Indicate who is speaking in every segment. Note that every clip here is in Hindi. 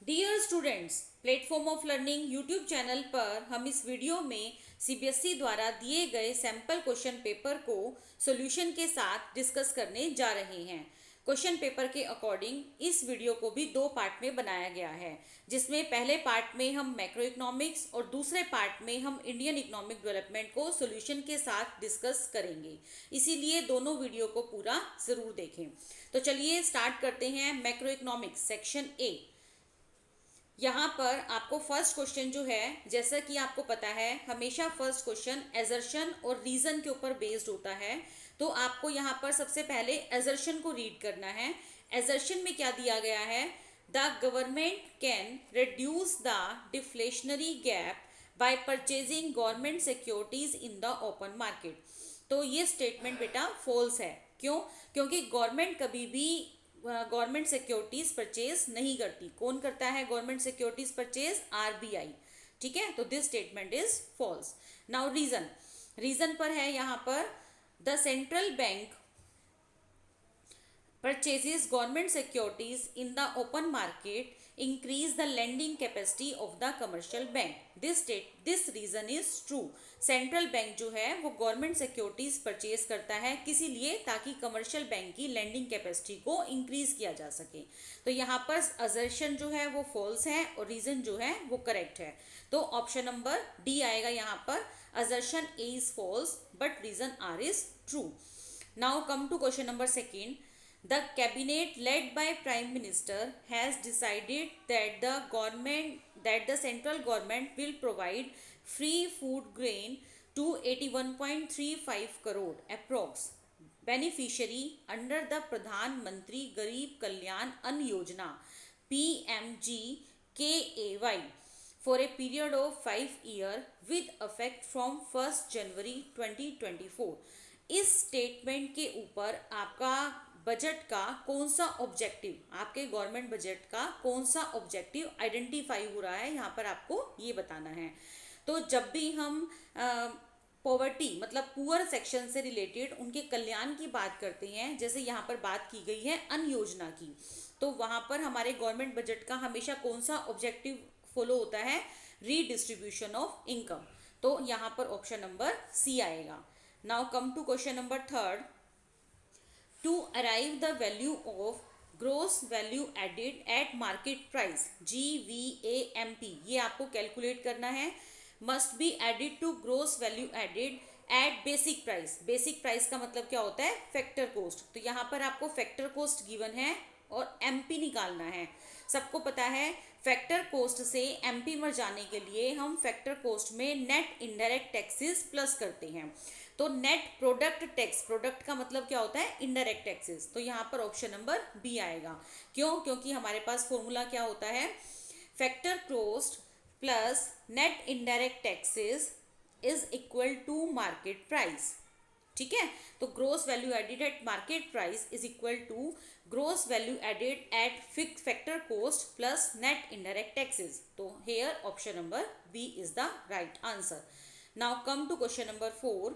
Speaker 1: Dear students, platform of learning YouTube channel पर हम इस वीडियो में सीबीएसई द्वारा दिए गए सैम्पल क्वेश्चन पेपर को सॉल्यूशन के साथ डिस्कस करने जा रहे हैं। क्वेश्चन पेपर के अकॉर्डिंग इस वीडियो को भी दो पार्ट में बनाया गया है, जिसमें पहले पार्ट में हम मैक्रो इकोनॉमिक्स और दूसरे पार्ट में हम इंडियन इकोनॉमिक डेवलपमेंट को सॉल्यूशन के साथ डिस्कस करेंगे। इसीलिए दोनों वीडियो को पूरा ज़रूर देखें। तो चलिए स्टार्ट करते हैं। Macro economics section A. यहाँ पर आपको फर्स्ट क्वेश्चन जो है, जैसा कि आपको पता है हमेशा फर्स्ट क्वेश्चन एजर्शन और रीजन के ऊपर बेस्ड होता है। तो आपको यहाँ पर सबसे पहले एजर्शन को रीड करना है। एजर्शन में क्या दिया गया है? The government can reduce the deflationary gap bye purchasing government securities in the open market. तो ये स्टेटमेंट बेटा फॉल्स है। क्यों? क्योंकि गवर्नमेंट कभी भी गवर्नमेंट सिक्योरिटीज परचेज नहीं करती। कौन करता है गवर्नमेंट सिक्योरिटीज परचेज? आरबीआई। ठीक है, तो this statement is false. Now reason, reason पर है यहाँ पर the central bank purchases government securities in the open market increase the lending capacity of the commercial bank. This reason is true. Central bank जो है वो गवर्नमेंट सिक्योरिटीज परचेज करता है किसी लिए, ताकि कमर्शियल बैंक की लेंडिंग कैपेसिटी को इंक्रीज किया जा सके। तो यहाँ पर असर्शन जो है वो फॉल्स है और रीजन जो है वो करेक्ट है। तो ऑप्शन नंबर डी आएगा यहाँ पर। Assertion A is false but reason R is true. Now come to question number second. The cabinet led by Prime Minister has decided that the central government will provide free food grain to 81.35 crore approx beneficiary under the Pradhan Mantri Garib Kalyan Ann Yojana PMGKAY for a period of 5 years with effect from 1st January 2024। इस स्टेटमेंट के ऊपर आपका बजट का कौन सा ऑब्जेक्टिव, आपके गवर्नमेंट बजट का कौन सा ऑब्जेक्टिव आइडेंटिफाई हो रहा है, यहाँ पर आपको ये बताना है। तो जब भी हम पॉवर्टी मतलब पुअर सेक्शन से रिलेटेड उनके कल्याण की बात करते हैं, जैसे यहाँ पर बात की गई है अन्न योजना की, तो वहाँ पर हमारे गवर्नमेंट बजट का हमेशा कौन सा ऑब्जेक्टिव फॉलो होता है? Redistribution of income. तो यहाँ पर ऑप्शन नंबर सी आएगा। Now come to question number third. To arrive the value of gross value added at market price GVAMP, ये आपको कैलकुलेट करना है। must be added to gross value added at basic price। Basic price का मतलब क्या होता है? Factor coast. तो यहाँ पर आपको फैक्टर कोस्ट गिवन है और एमपी निकालना है। सबको पता है फैक्टर कोस्ट से एमपी में जाने के लिए हम फैक्टर कोस्ट में नेट इनडायरेक्ट टैक्सेस प्लस करते हैं। तो नेट प्रोडक्ट टैक्स, प्रोडक्ट का मतलब क्या होता है? Indirect taxes. तो यहाँ पर ऑप्शन नंबर बी आएगा। क्यों? क्योंकि हमारे पास फॉर्मूला क्या होता है? Factor cost plus net indirect taxes is equal to market price. ठीक है, तो gross value added at market price is equal to gross value added at fix factor cost plus net indirect taxes. तो here option number B is the right answer. Now come to question number 4।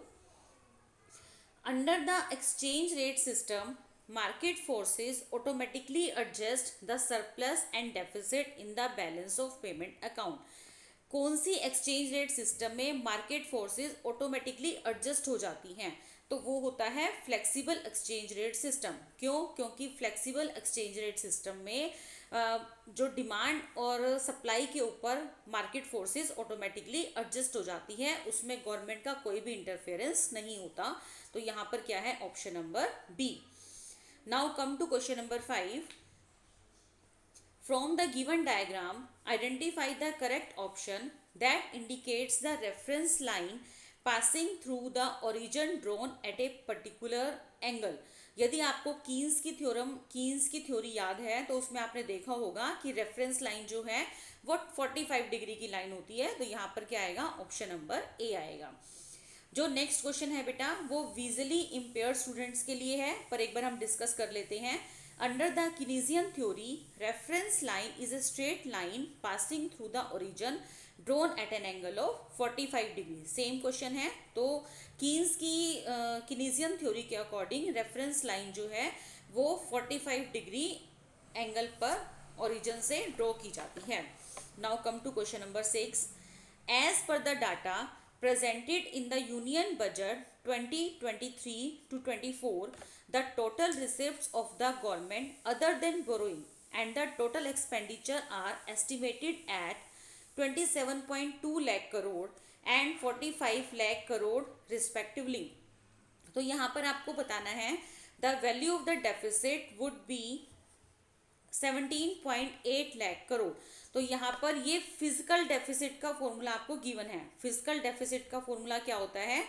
Speaker 1: Under the exchange rate system, market forces automatically adjust the surplus and deficit in the balance of payment account। कौन सी एक्सचेंज रेट सिस्टम में मार्केट फोर्सेस ऑटोमेटिकली एडजस्ट हो जाती हैं? तो वो होता है फ्लेक्सिबल एक्सचेंज रेट सिस्टम। क्यों? क्योंकि फ्लेक्सिबल एक्सचेंज रेट सिस्टम में जो डिमांड और सप्लाई के ऊपर मार्केट फोर्सेस ऑटोमेटिकली एडजस्ट हो जाती है, उसमें गवर्नमेंट का कोई भी इंटरफेरेंस नहीं होता। तो यहाँ पर क्या है? Option number B. Now come to question number 5। From the given diagram, identify the correct option that indicates the reference line passing through the origin drawn at a particular angle। यदि आपको कीन्स की थ्योरी याद है तो उसमें आपने देखा होगा कि रेफरेंस लाइन जो है वो 45 डिग्री की लाइन होती है। तो यहाँ पर क्या आएगा? ऑप्शन नंबर ए आएगा। जो नेक्स्ट क्वेश्चन है बेटा वो विजुअली इम्पेयर्ड स्टूडेंट्स के लिए है, पर एक बार हम डिस्कस कर लेते हैं। Under the Keynesian theory, reference line is a straight line passing through the origin drawn at an angle of 45 degree. Same question है। तो कीन्स की कीनेसियन थ्योरी के अकॉर्डिंग रेफरेंस लाइन जो है वो 45 डिग्री एंगल पर ओरिजिन से ड्रॉ की जाती है। Now come to question number 6। As per the data presented in the union budget 2023 to 24, the total receipts of the government other than borrowing and the total expenditure are estimated at 27.2 lakh crore and 45 lakh crore respectively। तो यहाँ पर आपको बताना है the value of the deficit would be 17.8 lakh crore. तो यहाँ पर ये फिजिकल डेफिसिट का फॉर्मूला आपको गिवन है। फिजिकल डेफिसिट का फॉर्मूला क्या होता है?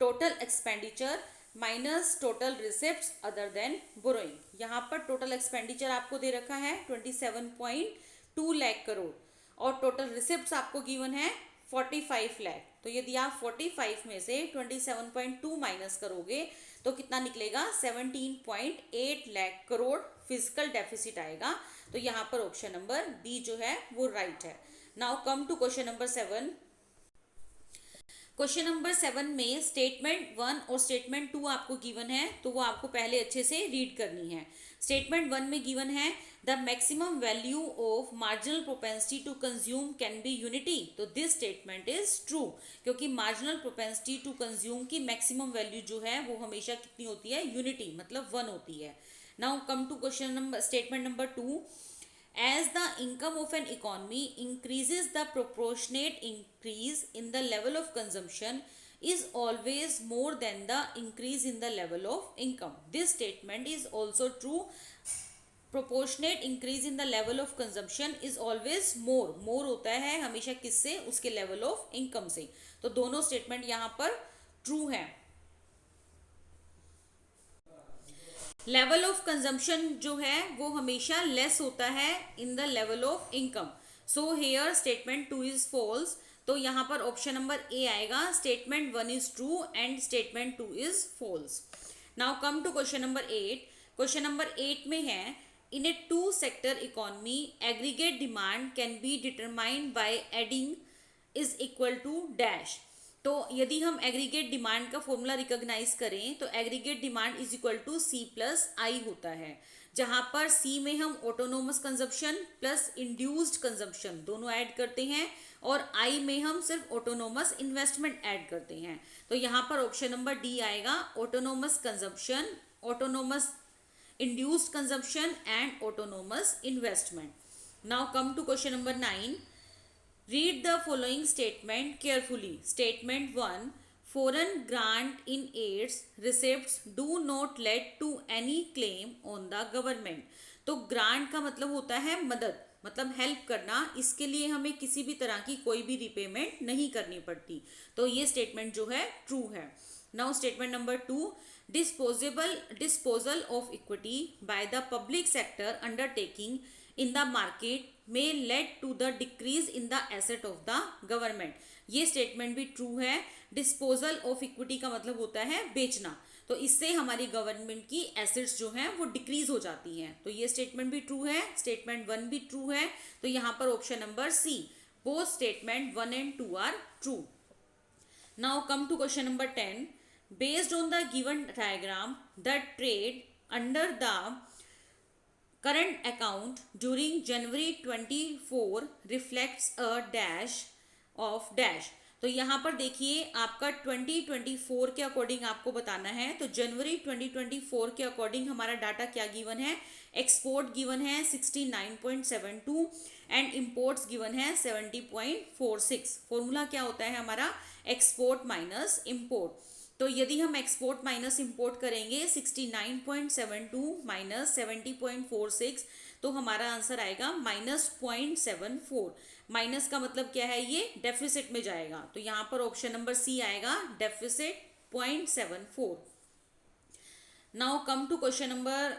Speaker 1: Total expenditure minus total receipts other than borrowing. यहाँ पर टोटल एक्सपेंडिचर आपको दे रखा है 27.2 लाख करोड़ और टोटल रिसिप्ट्स आपको गिवन है 45 लाख। तो यदि आप 45 में से 27.2 माइनस करोगे तो कितना निकलेगा? 17.8 लाख करोड़ फिजिकल डेफिसिट आएगा। तो यहाँ पर ऑप्शन नंबर बी जो है वो राइट है। Now come to question number 7। Question number 7 में स्टेटमेंट 1 और स्टेटमेंट 2 आपको गिवन है, तो वो आपको पहले अच्छे से रीड करनी है। स्टेटमेंट 1 में गिवन है the maximum value of marginal propensity to consume can be unity. तो दिस स्टेटमेंट इज ट्रू, क्योंकि मार्जिनल प्रोपेंसिटी टू कंज्यूम की मैक्सिमम वैल्यू जो है वो हमेशा कितनी होती है? यूनिटी, मतलब 1 होती है। Now come to question number statement number 2। As the income of an economy increases, the proportionate increase in the level of consumption is always more than the increase in the level of income. This statement is also true. Proportionate increase in the level of consumption is always more. More होता है हमेशा किससे? उसके level of income से। तो दोनों statement यहाँ पर true है। लेवल ऑफ कंजम्पशन जो है वो हमेशा लेस होता है in the level of income. So here statement 2 is false. तो यहाँ पर ऑप्शन नंबर ए आएगा। Statement 1 is true and statement 2 is false. Now come to question number 8। Question number 8 में है in a 2 sector economy aggregate demand can be determined by adding is equal to dash. तो यदि हम एग्रीगेट डिमांड का फॉर्मूला रिकॉग्नाइज करें तो aggregate demand is equal to C plus I होता है, जहां पर सी में हम autonomous consumption plus induced consumption दोनों ऐड करते हैं और आई में हम सिर्फ ऑटोनोमस इन्वेस्टमेंट ऐड करते हैं। तो यहाँ पर ऑप्शन नंबर डी आएगा, autonomous consumption, autonomous induced consumption and autonomous investment. Now come to question number 9। Read the following statement carefully. Statement 1. Foreign grant in aids receipts do not lead to any claim on the government. तो ग्रांट का मतलब होता है मदद, मतलब हेल्प करना। इसके लिए हमें किसी भी तरह की कोई भी रिपेमेंट नहीं करनी पड़ती। तो ये स्टेटमेंट जो है ट्रू है। Now statement number 2। Disposal of equity by the public sector undertaking in the market may lead to the decrease in the asset of the government. ये स्टेटमेंट भी ट्रू है। डिस्पोजल ऑफ इक्विटी का मतलब होता है बेचना, तो इससे हमारी गवर्नमेंट की एसेट्स जो हैं वो डिक्रीज हो जाती हैं। तो ये स्टेटमेंट भी ट्रू है। स्टेटमेंट 1 भी ट्रू है। तो यहाँ पर option number C, both statement 1 and 2 are true. Now come to question number 10। Based on the given diagram the trade under the current account during January 24 reflects a dash of dash। तो यहाँ पर देखिए आपका 2024 के अकॉर्डिंग आपको बताना है। तो जनवरी 2024 के अकॉर्डिंग हमारा डाटा क्या गिवन है? एक्सपोर्ट गिवन है 69.72 एंड इम्पोर्ट्स गिवन है 70.46। फॉर्मूला क्या होता है हमारा? Export minus import. तो यदि हम एक्सपोर्ट माइनस इंपोर्ट करेंगे 69.72 माइनस 70.46 तो हमारा आंसर आएगा -0.74। माइनस का मतलब क्या है? ये डेफिसिट में जाएगा। तो यहाँ पर ऑप्शन नंबर सी आएगा, deficit 0.74। Now come to question number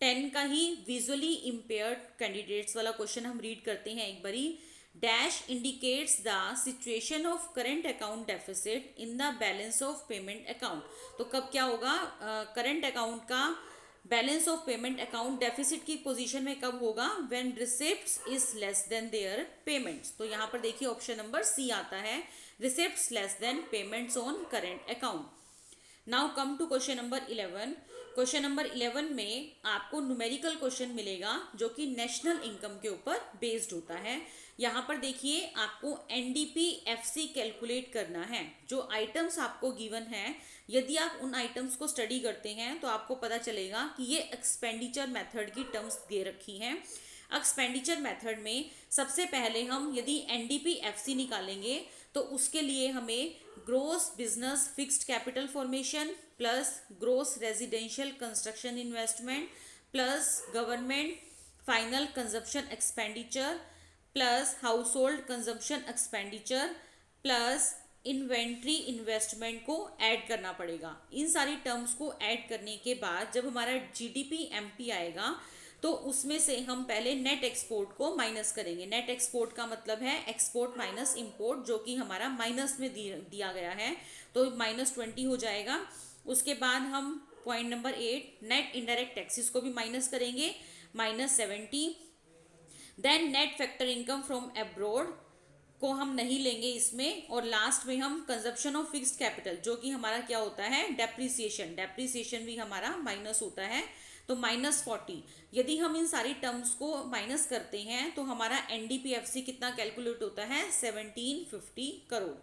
Speaker 1: 10 का ही विजुअली इम्पेयर्ड कैंडिडेट्स वाला क्वेश्चन हम रीड करते हैं एक बारी। Dash indicates the situation of current account deficit in the balance of payment account। तो कब क्या होगा? करंट अकाउंट का balance of payment account deficit की पोजीशन में कब होगा? When receipts is less than their payments. तो यहाँ पर देखिए ऑप्शन नंबर सी आता है, receipts less than payments on current account. Now come to question number 11। Question number 11 में आपको न्यूमेरिकल क्वेश्चन मिलेगा जो कि नेशनल इनकम के ऊपर बेस्ड होता है। यहाँ पर देखिए आपको एनडीपी-एफसी कैलकुलेट करना है। जो आइटम्स आपको गिवन है, यदि आप उन आइटम्स को स्टडी करते हैं तो आपको पता चलेगा कि ये एक्सपेंडिचर मेथड की टर्म्स दे रखी हैं। एक्सपेंडिचर मेथड में सबसे पहले हम यदि एनडीपी-एफसी निकालेंगे तो उसके लिए हमें gross business fixed capital formation plus gross residential construction investment plus government final consumption expenditure plus household consumption expenditure plus inventory investment को ऐड करना पड़ेगा। इन सारी टर्म्स को ऐड करने के बाद जब हमारा जीडीपी एमपी आएगा तो उसमें से हम पहले नेट एक्सपोर्ट को माइनस करेंगे। नेट एक्सपोर्ट का मतलब है एक्सपोर्ट माइनस इंपोर्ट, जो कि हमारा माइनस में दिया गया है, तो -20 हो जाएगा। उसके बाद हम point number 8 net indirect taxes को भी माइनस करेंगे, -70। Then net factor income from abroad को हम नहीं लेंगे इसमें, और लास्ट में हम कंजप्शन ऑफ फिक्स्ड कैपिटल, जो कि हमारा क्या होता है डेप्रिसिएशन भी हमारा माइनस होता है, तो -40। यदि हम इन सारी टर्म्स को माइनस करते हैं तो हमारा एनडीपीएफसी कितना कैलकुलेट होता है 1750 crore.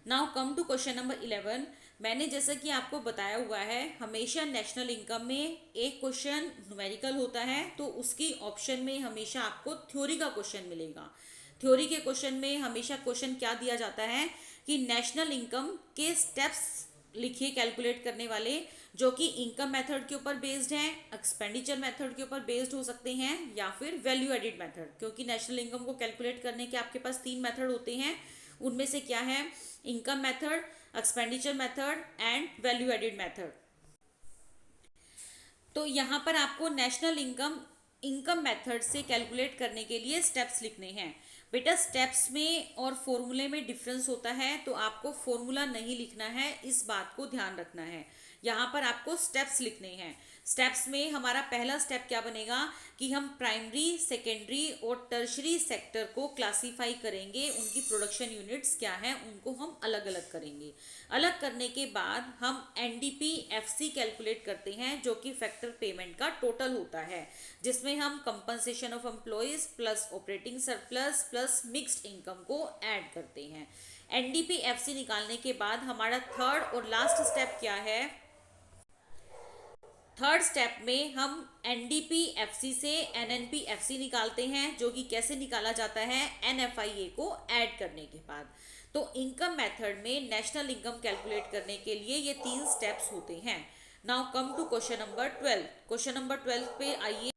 Speaker 1: Now come to question number 11। मैंने जैसा कि आपको बताया हुआ है, हमेशा नेशनल इनकम में एक क्वेश्चन न्यूमेरिकल होता है, तो उसकी ऑप्शन में हमेशा आपको थ्योरी का क्वेश्चन मिलेगा। थ्योरी के क्वेश्चन में हमेशा क्वेश्चन क्या दिया जाता है कि नेशनल इनकम के स्टेप्स लिखिए कैलकुलेट करने वाले, जो कि इनकम मेथड के ऊपर बेस्ड हैं, एक्सपेंडिचर मेथड के ऊपर बेस्ड हो सकते हैं, या फिर वैल्यू एडिड मेथड, क्योंकि नेशनल इनकम को कैलकुलेट करने के आपके पास 3 मेथड होते हैं। उनमें से क्या है, income method, expenditure method and value added method. तो यहाँ पर आपको नेशनल इनकम मेथड से कैलकुलेट करने के लिए स्टेप्स लिखने हैं। बेटा स्टेप्स में और फॉर्मूले में डिफरेंस होता है, तो आपको फॉर्मूला नहीं लिखना है, इस बात को ध्यान रखना है। यहाँ पर आपको स्टेप्स लिखने हैं। स्टेप्स में हमारा पहला स्टेप क्या बनेगा कि हम प्राइमरी, सेकेंडरी और टर्शरी सेक्टर को क्लासीफाई करेंगे, उनकी प्रोडक्शन यूनिट्स क्या हैं उनको हम अलग अलग करेंगे। अलग करने के बाद हम एनडीपी-एफसी कैलकुलेट करते हैं, जो कि फैक्टर पेमेंट का टोटल होता है, जिसमें हम compensation of employees plus operating surplus plus mixed income को ऐड करते हैं। एनडीपी-एफसी निकालने के बाद हमारा थर्ड और लास्ट स्टेप क्या है, थर्ड स्टेप में हम एनडीपी-एफसी से एनएनपी-एफसी निकालते हैं, जो कि कैसे निकाला जाता है, एनएफआईए को ऐड करने के बाद। तो इनकम मेथड में नेशनल इनकम कैलकुलेट करने के लिए ये 3 स्टेप्स होते हैं। Now come to question number 12। Question number 12 पे आइए।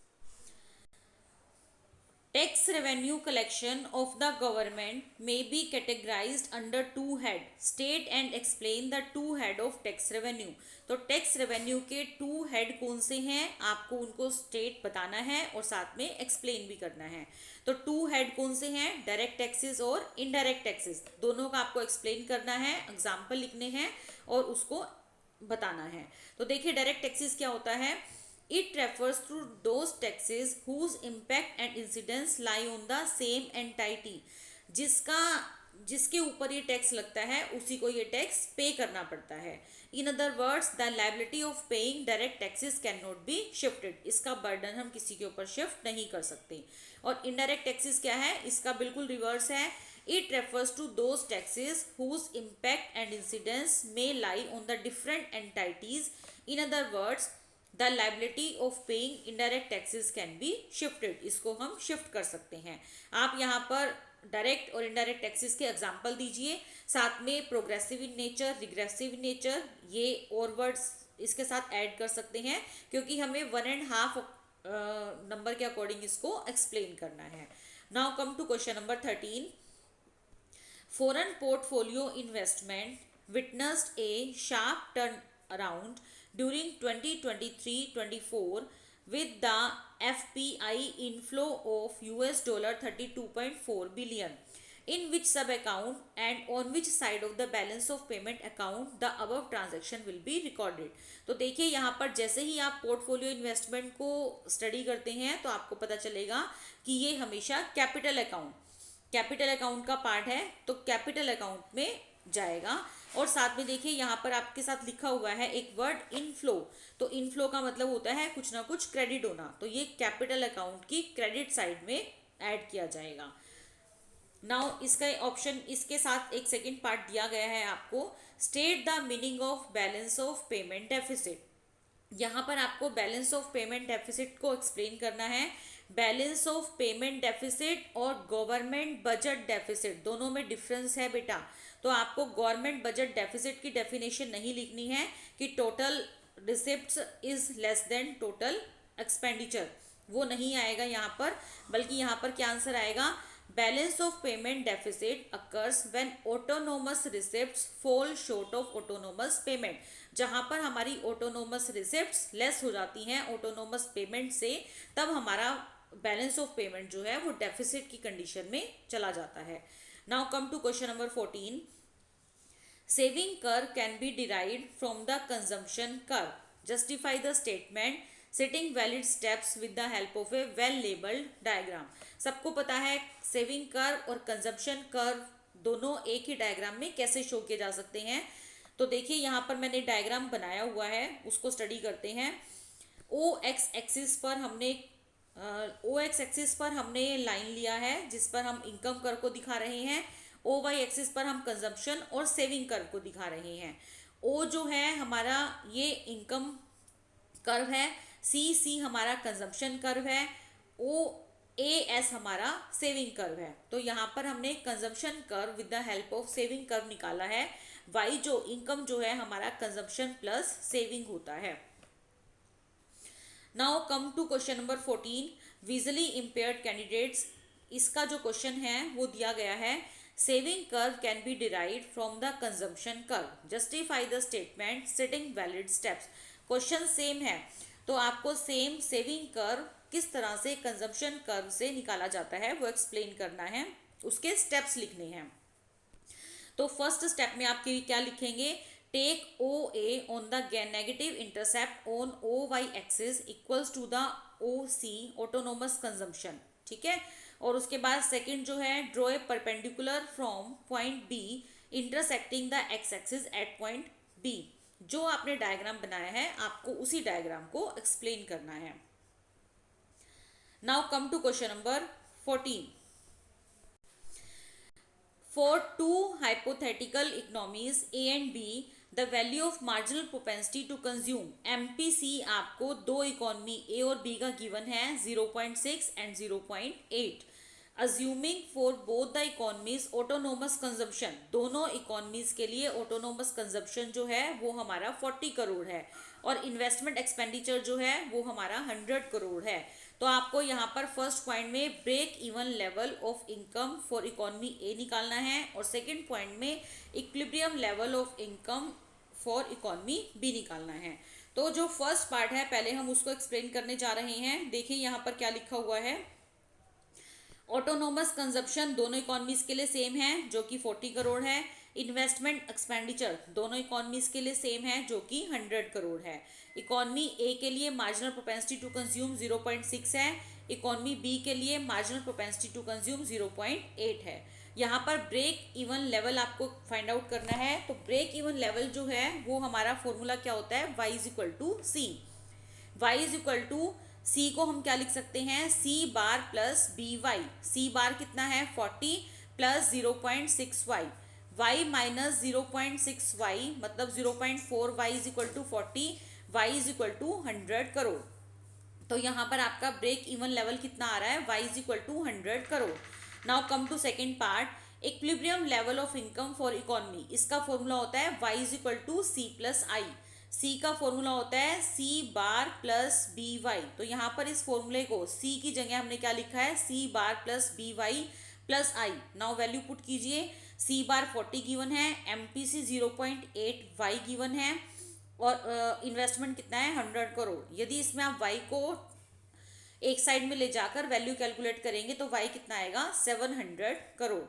Speaker 1: Tax revenue collection of the government may be categorized under 2 head. State and explain the 2 head of tax revenue. तो टैक्स रेवेन्यू के 2 हेड कौन से हैं, आपको उनको स्टेट बताना है और साथ में एक्सप्लेन भी करना है। तो 2 हेड कौन से हैं, डायरेक्ट टैक्सेस और इनडायरेक्ट टैक्सेस, दोनों का आपको एक्सप्लेन करना है, एग्जाम्पल लिखने हैं और उसको बताना है। तो देखिए डायरेक्ट टैक्सेस क्या होता है, it refers to those taxes whose impact and incidence lie on the same entity। जिसके ऊपर ये टैक्स लगता है उसी को ये टैक्स पे करना पड़ता है। In other words the liability of paying direct taxes can not be shifted. इसका बर्डन हम किसी के ऊपर शिफ्ट नहीं कर सकते। और इनडायरेक्ट टैक्सेस क्या है, इसका बिल्कुल रिवर्स है। It refers to those taxes whose impact and incidence may lie on the different entities। In other words the liability of paying indirect taxes can be shifted. इसको हम शिफ्ट कर सकते हैं। आप यहाँ पर डायरेक्ट और इनडायरेक्ट टैक्सेस के एग्जांपल दीजिए, साथ में progressive in nature, regressive in nature, ये और वर्ड्स इसके साथ ऐड कर सकते हैं, क्योंकि हमें 1.5 नंबर के अकॉर्डिंग इसको एक्सप्लेन करना है। Now come to question number 13। Foreign portfolio investment witnessed a sharp turn around during 2023-24 with the FPI inflow of $32.4 billion, in which sub account and on which side of the balance of payment account the above transaction will be recorded। तो देखिए यहाँ पर जैसे ही आप पोर्टफोलियो इन्वेस्टमेंट को स्टडी करते हैं तो आपको पता चलेगा कि ये हमेशा कैपिटल अकाउंट का पार्ट है। तो कैपिटल अकाउंट में जाएगा। और साथ में देखिए यहाँ पर आपके साथ लिखा हुआ है एक वर्ड इनफ्लो, तो इनफ्लो का मतलब होता है कुछ ना कुछ क्रेडिट होना, तो ये कैपिटल अकाउंट की क्रेडिट साइड में ऐड किया जाएगा। नाउ इसका ऑप्शन इसके साथ एक सेकेंड पार्ट दिया गया है आपको, state the meaning of balance of payment deficit. यहाँ पर आपको बैलेंस ऑफ पेमेंट डेफिसिट को एक्सप्लेन करना है। बैलेंस ऑफ पेमेंट डेफिसिट और गवर्नमेंट बजट डेफिसिट दोनों में डिफरेंस है बेटा। तो आपको गवर्नमेंट बजट डेफिसिट की डेफिनेशन नहीं लिखनी है कि total receipts is less then total expenditure, वो नहीं आएगा यहाँ पर, बल्कि यहाँ पर क्या आंसर आएगा, balance of payment deficit occurs when autonomous receipts fall short of autonomous payment. जहां पर हमारी ऑटोनोमस रिसिप्ट्स लेस हो जाती हैं ऑटोनोमस पेमेंट से, तब हमारा बैलेंस ऑफ पेमेंट जो है वो डेफिसिट की कंडीशन में चला जाता है। Now come to question number 14। Saving curve can be derived from the consumption curve, justify the statement sitting valid steps with the help of a well labelled diagram. सबको पता है सेविंग कर और कंजम्पशन कर दोनों एक ही डायग्राम में कैसे शो किए जा सकते हैं। तो देखिए यहाँ पर मैंने डायग्राम बनाया हुआ है, उसको स्टडी करते हैं। ओ एक्स एक्सिस पर हमने लाइन लिया है जिस पर हम इनकम कर को दिखा रहे हैं। ओ वाई एक्सिस पर हम कंजम्पशन और सेविंग कर को दिखा रहे हैं। ओ जो है हमारा ये इनकम कर्व है, सी हमारा कंजम्पशन कर्व है, ओ ए एस हमारा सेविंग कर्व है। तो यहाँ पर हमने consumption curve with the help of saving curve निकाला है। वाई जो इनकम जो है हमारा कंजम्पशन प्लस सेविंग होता है। Now come to question number 14, visually impaired candidates. इसका जो क्वेश्चन है वो दिया गया है, saving curve can be derived from the consumption curve, justify the statement sitting valid steps. Question same है, तो आपको सेम सेविंग कर्व किस तरह से कंजम्पशन कर्व से निकाला जाता है वो एक्सप्लेन करना है, उसके स्टेप्स लिखने हैं। तो फर्स्ट स्टेप में आप क्या लिखेंगे, take O A on the negative intercept on O Y axis equals to the O C autonomous consumption, ठीक है। और उसके बाद सेकंड जो है, draw a perpendicular from point B intersecting the X axis at point B. जो आपने डायग्राम बनाया है आपको उसी डायग्राम को एक्सप्लेन करना है। Now come to question number 14। For two hypothetical economies A and B, the value of marginal propensity to consume MPC आपको दो इकोनॉमी A और B का गिवन है 0.6 and 0.8। Assuming for both the economies autonomous consumption, दोनों इकोनॉमीज के लिए ऑटोनोमस कंजम्पशन जो है वो हमारा 40 करोड़ है और इन्वेस्टमेंट एक्सपेंडिचर जो है वो हमारा 100 करोड़ है। तो आपको यहाँ पर फर्स्ट पॉइंट में break even level of income for economy A निकालना है और सेकंड पॉइंट में equilibrium level of income for economy B निकालना है। तो जो फर्स्ट पार्ट है पहले हम उसको एक्सप्लेन करने जा रहे हैं। देखिए यहाँ पर क्या लिखा हुआ है, ऑटोनोमस कंजप्शन दोनों इकोनॉमीज के लिए सेम है जो कि 40 करोड़ है। इन्वेस्टमेंट एक्सपेंडिचर दोनों इकोनॉमीज के लिए सेम है जो कि 100 करोड़ है। इकोनॉमी ए के लिए मार्जिनल प्रोपेंसिटी टू कंज्यूम 0.6 है, इकोनॉमी बी के लिए मार्जिनल प्रोपेंसिटी टू कंज्यूम 0.8 है। यहाँ पर ब्रेक इवन लेवल आपको फाइंड आउट करना है। तो ब्रेक इवन लेवल जो है वो हमारा फॉर्मूला क्या होता है, y is equal to C. y is equal to C को हम क्या लिख सकते हैं, C bar plus B Y. C bar कितना है 40 plus 0.6y, y minus 0.6y मतलब 0.4, y is equal to 40, y is equal to 100 crore. तो यहाँ पर आपका ब्रेक इवन लेवल कितना आ रहा है, y is equal to 100 crore. Now come to second part, equilibrium level of income for economy. इसका फॉर्मूला होता है y is equal to C plus I. C का फॉर्मूला होता है C bar plus B Y. तो यहाँ पर इस फॉर्मूले को सी की जगह हमने क्या लिखा है, C bar plus B Y plus आई। नाउ वैल्यू पुट कीजिए, सी बार 40 गिवन है, एमपीसी 0.8 वाई गिवन है और इन्वेस्टमेंट कितना है 100 करोड़। यदि इसमें आप वाई को एक साइड में ले जाकर वैल्यू कैलकुलेट करेंगे तो वाई कितना आएगा 700 crore.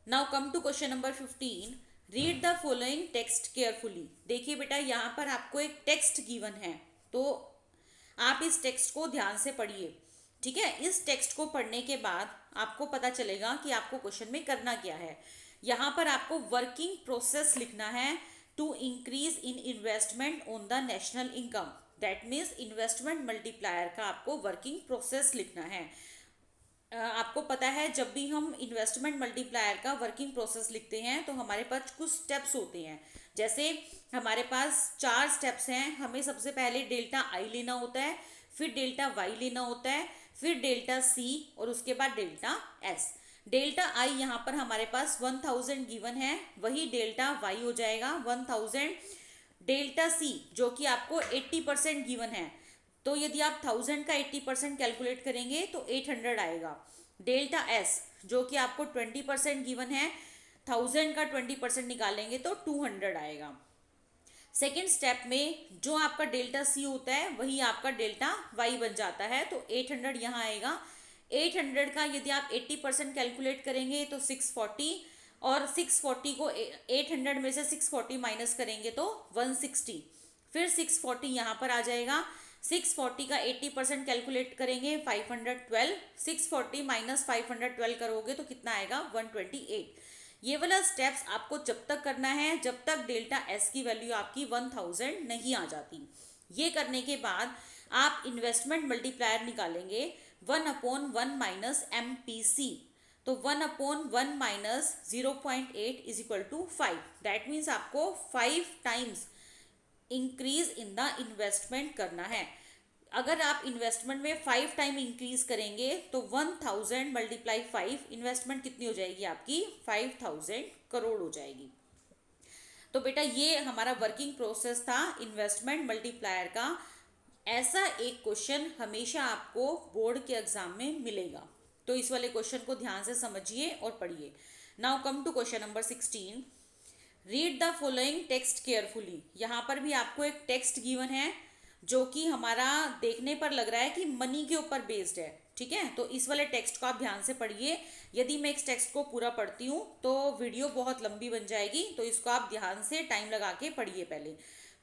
Speaker 1: Now come to question number 15, read the following text carefully. देखिए बेटा यहाँ पर आपको एक टेक्स्ट गिवन है तो आप इस टेक्स्ट को ध्यान से पढ़िए, ठीक है। इस टेक्स्ट को पढ़ने के बाद आपको पता चलेगा कि आपको क्वेश्चन में करना क्या है। यहाँ पर आपको वर्किंग प्रोसेस लिखना है to increase in investment on the national income. That means investment multiplier का आपको वर्किंग प्रोसेस लिखना है। आपको पता है जब भी हम इन्वेस्टमेंट मल्टीप्लायर का वर्किंग प्रोसेस लिखते हैं तो हमारे पास कुछ स्टेप्स होते हैं। जैसे हमारे पास 4 स्टेप्स हैं। हमें सबसे पहले डेल्टा आई लेना होता है, फिर डेल्टा वाई लेना होता है, फिर डेल्टा सी और उसके बाद डेल्टा एस। डेल्टा आई यहाँ पर हमारे पास 1000 गिवन है, वही डेल्टा वाई हो जाएगा 1000। डेल्टा सी जो कि आपको 80% गिवन है, तो यदि आप 1000 का 80% कैलकुलेट करेंगे तो 800 आएगा। डेल्टा एस जो कि आपको 20% गिवन है, 1000 का 20% निकालेंगे तो 200 आएगा। सेकेंड स्टेप में जो आपका डेल्टा सी होता है वही आपका डेल्टा वाई बन जाता है, तो 800 यहाँ आएगा। 800 का यदि आप 80% कैलकुलेट करेंगे तो 640, और 640 को 800 में से 640 माइनस करेंगे तो 160। फिर 640 यहाँ पर आ जाएगा। 640 का 80% कैलकुलेट करेंगे 512। 640 माइनस 512 करोगे तो कितना आएगा 128। ये वाला स्टेप्स आपको जब तक करना है जब तक डेल्टा एस की वैल्यू आपकी 1000 नहीं आ जाती। ये करने के बाद आप इन्वेस्टमेंट मल्टीप्लायर निकालेंगे 1/1 माइनस MPC। तो 1/1 minus 0.8 is equal to 5। That means आपको 5 times increase in the investment करना है। अगर आप इन्वेस्टमेंट में 5 टाइम इंक्रीज करेंगे तो 1000 मल्टीप्लाई 5 इन्वेस्टमेंट कितनी हो जाएगी आपकी 5000 करोड़ हो जाएगी। तो बेटा ये हमारा वर्किंग प्रोसेस था इन्वेस्टमेंट मल्टीप्लायर का। ऐसा एक क्वेश्चन हमेशा आपको बोर्ड के एग्जाम में मिलेगा, तो इस वाले क्वेश्चन को ध्यान से समझिए और पढ़िए। Now come to question number 16। Read the following text carefully. यहाँ पर भी आपको एक टेक्स्ट गिवन है जो कि हमारा देखने पर लग रहा है कि मनी के ऊपर बेस्ड है, ठीक है। तो इस वाले टेक्स्ट को आप ध्यान से पढ़िए। यदि मैं इस टेक्स्ट को पूरा पढ़ती हूँ तो वीडियो बहुत लंबी बन जाएगी, तो इसको आप ध्यान से टाइम लगा के पढ़िए। पहले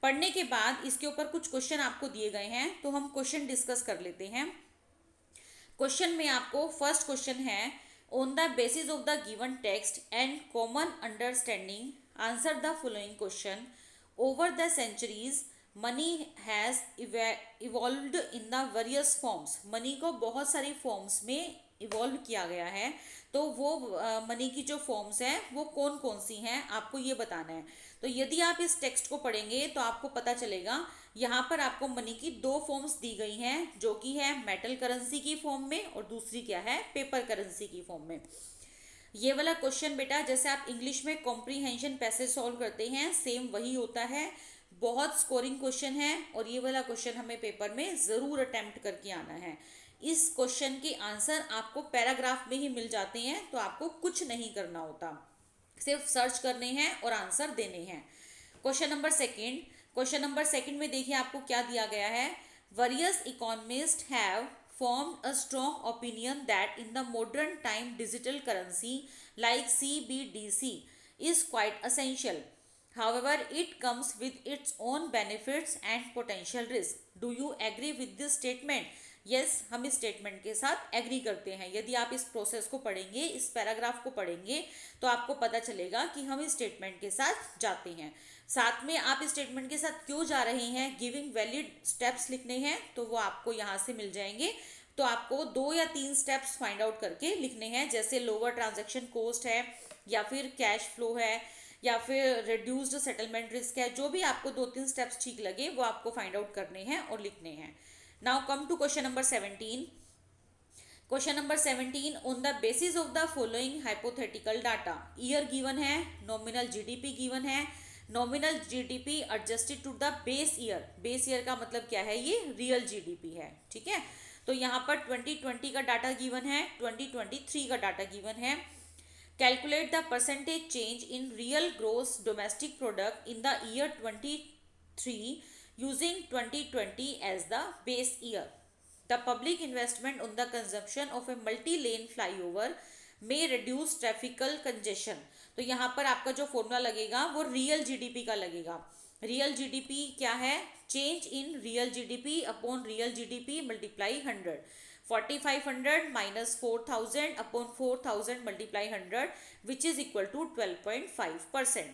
Speaker 1: पढ़ने के बाद इसके ऊपर कुछ क्वेश्चन आपको दिए गए हैं, तो हम क्वेश्चन डिस्कस कर लेते हैं। क्वेश्चन में आपको फर्स्ट क्वेश्चन है, on the basis of the given text and common understanding answer the following question. Over the centuries money has evolved in the various forms. Money को बहुत सारी फॉर्म्स में इवॉल्व किया गया है, तो वो मनी की जो फॉर्म्स हैं वो कौन कौन सी हैं आपको ये बताना है। तो यदि आप इस टेक्स्ट को पढ़ेंगे तो आपको पता चलेगा यहाँ पर आपको मनी की 2 फॉर्म्स दी गई हैं, जो कि है मेटल करेंसी की फॉर्म में और दूसरी क्या है पेपर करेंसी की फॉर्म में। ये वाला क्वेश्चन बेटा जैसे आप इंग्लिश में कॉम्प्रीहेंशन पैसेज सॉल्व करते हैं सेम वही होता है। बहुत स्कोरिंग क्वेश्चन है और ये वाला क्वेश्चन हमें पेपर में ज़रूर अटेम्प्ट करके आना है। इस क्वेश्चन के आंसर आपको पैराग्राफ में ही मिल जाते हैं, तो आपको कुछ नहीं करना होता, सिर्फ सर्च करने हैं और आंसर देने हैं। क्वेश्चन नंबर सेकंड में देखिए आपको क्या दिया गया है। Various economist have formed a strong opinion that in the modern time digital currency like CBDC is quite essential. However, it comes with its own benefits and potential risk. Do you agree with this statement? Yes, हम इस स्टेटमेंट के साथ एग्री करते हैं। यदि आप इस प्रोसेस को पढ़ेंगे, इस पैराग्राफ को पढ़ेंगे, तो आपको पता चलेगा कि हम इस स्टेटमेंट के साथ जाते हैं। साथ में आप इस स्टेटमेंट के साथ क्यों जा रहे हैं, गिविंग वैलिड स्टेप्स लिखने हैं, तो वो आपको यहाँ से मिल जाएंगे। तो आपको 2 या 3 स्टेप्स फाइंड आउट करके लिखने हैं, जैसे लोअर ट्रांजैक्शन कॉस्ट है, या फिर कैश फ्लो है, या फिर रिड्यूस्ड सेटलमेंट रिस्क है। जो भी आपको 2-3 स्टेप्स ठीक लगे वो आपको फाइंड आउट करने हैं और लिखने हैं। Now come to question number 17। Question number 17, on the basis of the following hypothetical data. Year given है, नॉमिनल जीडीपी गिवन है। Nominal GDP adjusted to the base year. Base year का मतलब क्या है, ये रियल जीडीपी है, ठीक है। तो यहाँ पर 2020 का डाटा गिवन है, 2023 का डाटा गिवन है। Calculate the percentage change in real gross domestic product in the year 23 using 2020 as the base year. The public investment on the consumption of a multi-lane flyover may reduce traffical congestion. तो यहाँ पर आपका जो फॉर्मूला लगेगा वो रियल जीडीपी का लगेगा। रियल जीडीपी क्या है, change in real GDP upon real GDP multiply 100। 4500 minus 4000 upon 4000 multiply 100, which is equal to 12.5%.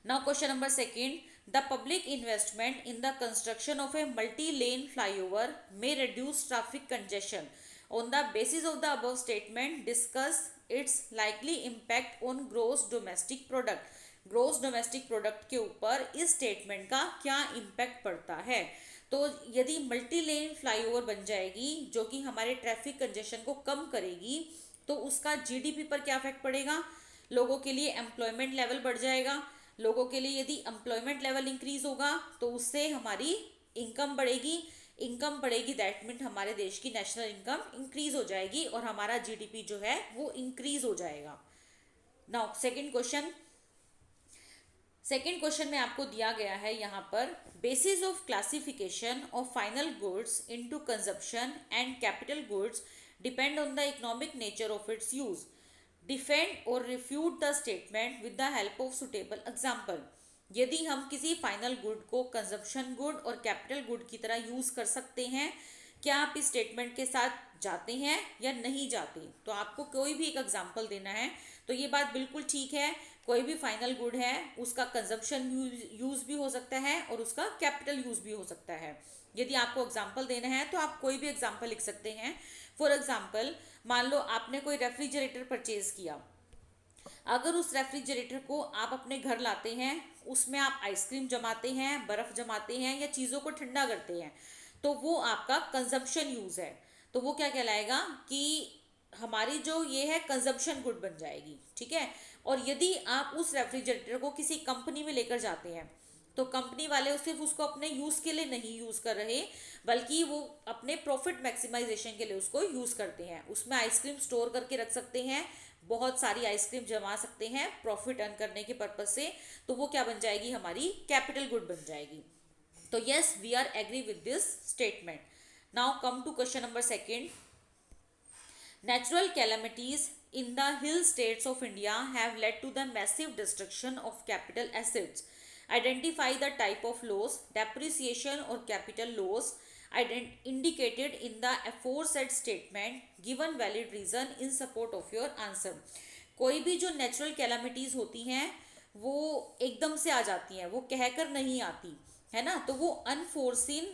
Speaker 1: Now question number second, the public investment in the construction of a multi-lane flyover may reduce traffic congestion. On the basis of the above statement, discuss its likely impact on gross domestic product. Gross domestic product के ऊपर इस स्टेटमेंट का क्या इम्पैक्ट पड़ता है। तो यदि मल्टी लेन फ्लाईओवर बन जाएगी जो कि हमारे ट्रैफिक कंजेशन को कम करेगी, तो उसका जीडीपी पर क्या इफेक्ट पड़ेगा। लोगों के लिए एम्प्लॉयमेंट लेवल बढ़ जाएगा। लोगों के लिए यदि एम्प्लॉयमेंट लेवल इंक्रीज होगा तो उससे हमारी इनकम बढ़ेगी। इनकम बढ़ेगी, दैट मीन हमारे देश की नेशनल इनकम इंक्रीज हो जाएगी और हमारा जीडीपी जो है वो इंक्रीज हो जाएगा। नाउ सेकेंड क्वेश्चन में आपको दिया गया है यहाँ पर, basis of classification of final goods into consumption and capital goods depend on the economic nature of its use. Defend और refute the statement with the help of suitable example. यदि हम किसी फाइनल गुड को कंजप्शन गुड और कैपिटल गुड की तरह यूज कर सकते हैं, क्या आप इस स्टेटमेंट के साथ जाते हैं या नहीं जाते। तो आपको कोई भी एक एग्जाम्पल देना है। तो ये बात बिल्कुल ठीक है, कोई भी फाइनल गुड है उसका कंजप्शन यूज भी हो सकता है और उसका कैपिटल यूज भी हो सकता है। यदि आपको एग्जाम्पल देना है तो आप कोई भी एग्जाम्पल लिख सकते हैं। फॉर एग्जाम्पल, मान लो आपने कोई रेफ्रिजरेटर परचेज किया। अगर उस रेफ्रिजरेटर को आप अपने घर लाते हैं, उसमें आप आइसक्रीम जमाते हैं, बर्फ जमाते हैं या चीज़ों को ठंडा करते हैं, तो वो आपका कंजप्शन यूज है। तो वो क्या कहलाएगा कि हमारी जो ये है कंजप्शन गुड बन जाएगी। ठीक है। और यदि आप उस रेफ्रिजरेटर को किसी कंपनी में लेकर जाते हैं, तो कंपनी वाले सिर्फ उसको अपने यूज के लिए नहीं यूज कर रहे, बल्कि वो अपने प्रॉफिट मैक्सिमाइजेशन के लिए उसको यूज करते हैं। उसमें आइसक्रीम स्टोर करके रख सकते हैं, बहुत सारी आइसक्रीम जमा सकते हैं प्रॉफिट अर्न करने के पर्पज से। तो वो क्या बन जाएगी, हमारी कैपिटल गुड बन जाएगी। तो yes, we are agree with this statement. Now come to question number second. Natural calamities in the hill states of India have led to the massive destruction of capital assets. Identify the type of loss, depreciation or capital loss indicated in the aforesaid statement. Given valid reason in support of your answer. कोई भी जो नेचुरल कैलामिटीज होती हैं वो एकदम से आ जाती हैं, वो कहकर नहीं आती है ना। तो वो अनफोर्सिन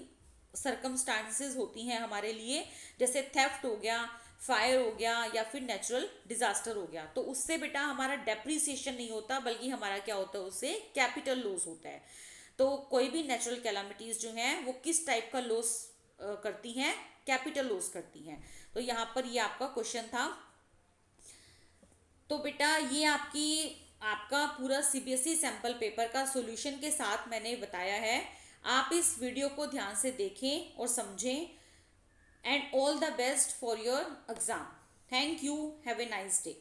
Speaker 1: सर्कमस्टांसेस होती हैं हमारे लिए, जैसे थेफ्ट हो गया, फायर हो गया या फिर नेचुरल डिजास्टर हो गया। तो उससे बेटा हमारा डेप्रिसिएशन नहीं होता, बल्कि हमारा क्या होता है, उससे कैपिटल लॉस होता है। तो कोई भी नेचुरल कैलामिटीज जो हैं वो किस टाइप का लॉस करती हैं, कैपिटल लॉस करती हैं। तो यहाँ पर ये आपका क्वेश्चन था। तो बेटा ये आपका पूरा सीबीएसई सैंपल पेपर का सॉल्यूशन के साथ मैंने बताया है। आप इस वीडियो को ध्यान से देखें और समझें। And all the best for your exam. Thank you. Have a nice day.